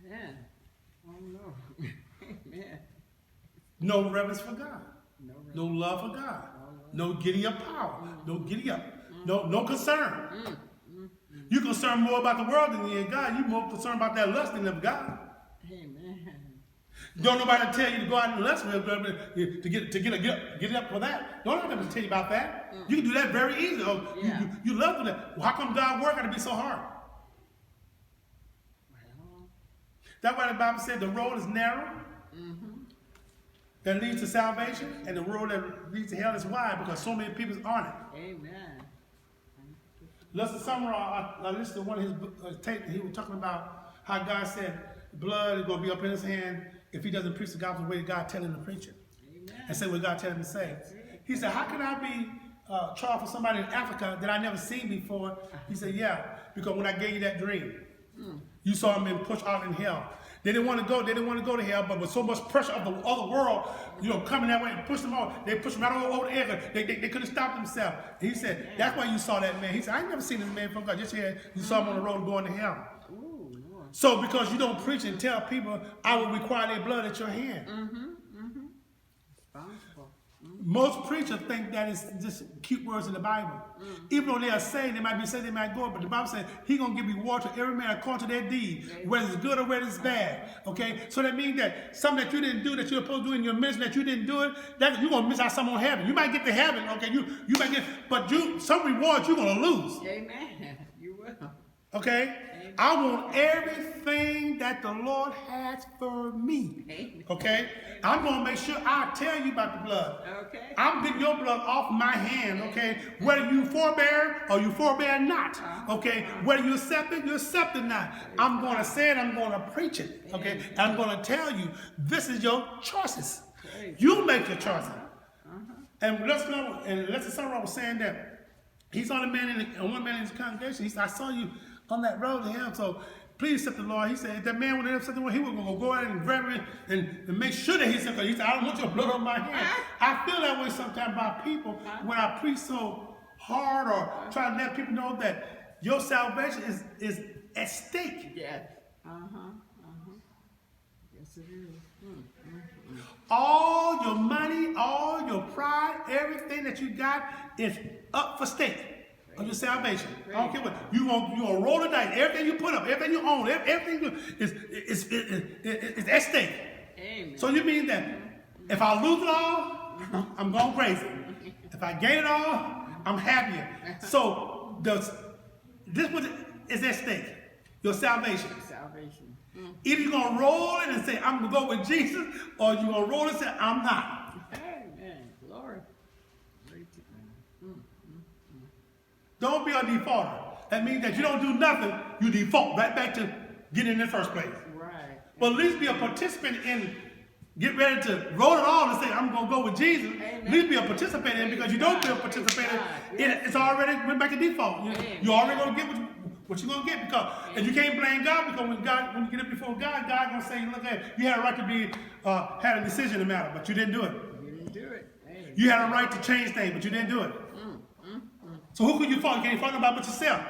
Amen. Oh no. Amen. No reverence for God. No reverence. No love for God. No No giddy up power. No giddy up. No concern. Mm. You concerned more about the world than you in God. You more concerned about that lust than of God. Amen. Don't nobody tell you to go out and lust to get up for that. Don't nobody tell you about that. You can do that very easily. Oh, Yeah. you love to that. Well, how come God's work got to be so hard? Well. That's why the Bible said the road is narrow that leads to salvation, and the road that leads to hell is wide because so many people are on it. Amen. Lester Summerall, I listened to one of his tapes, he was talking about how God said blood is going to be up in his hand if he doesn't preach the gospel the way God telling him to preach it. Amen. And say what God telling him to say. He said, how can I be charged for somebody in Africa that I never seen before? He said, yeah, because when I gave you that dream, you saw him being pushed out in hell. They didn't want to go to hell, but with so much pressure of the other world, coming that way and push them out, they pushed them right over the edge. They couldn't stop themselves. And he said, that's why you saw that man. He said, I ain't never seen this man from God. Just here, you saw him on the road going to hell. Ooh, Lord. So because you don't preach and tell people, I will require their blood at your hand. Responsible. Most preachers think that is just cute words in the Bible. Even though they are saying, they might be saying they might go, but the Bible says He's going to give you water to every man according to their deed, whether it's good or whether it's bad. Okay? So that means that something that you didn't do, that you're supposed to do in your ministry, that you didn't do it, that you're going to miss out some on heaven. You might get to heaven, okay? You might get, but some rewards you're going to lose. Amen. You will. Okay? Amen. I want everything that the Lord has for me. Amen. Okay? I'm going to make sure I tell you about the blood. Okay. I'm getting your blood off my hand, okay? Whether you forbear or you forbear not, okay? Whether you accept it not. I'm going to say it, I'm going to preach it, okay? And I'm going to tell you, this is your choices. You make your choices. And Lester Summerall was saying that he's on one man in his congregation. He said, I saw you on that road to him, so please accept the Lord. He said, if that man would have accepted the Lord, he was going to go out and grab it and make sure that he said, he said, I don't want your blood on my hand. I feel that way sometimes about people when I preach so hard or try to let people know that your salvation is at stake. Yes. Yes, it is. All your money, all your pride, everything that you got is up for stake. Of your salvation. I don't care what. You're gonna roll the dice. Everything you put up, everything you own, everything is at stake. Amen. So you mean that if I lose it all, I'm going crazy. If I gain it all, I'm happier. So this is at stake. Your salvation. Salvation. Either you're gonna roll it and say, I'm gonna go with Jesus, or you're gonna roll it and say, I'm not. Amen. Glory. Don't be a defaulter. That means that you don't do nothing, you default right back to getting in the first place. Right. But at least be a participant in, get ready to roll it all and say, I'm going to go with Jesus. Amen. At least be a participant in, because you don't be a participant in, it's already went back to default. You're already going to get what you're going to get, because and you can't blame God, because when you get up before God, God's going to say, look at it, you had a right to be, had a decision in the matter, but you didn't do it. You didn't do it. Amen. You had a right to change things, but you didn't do it. So who could you fault? You can't fault nobody but yourself.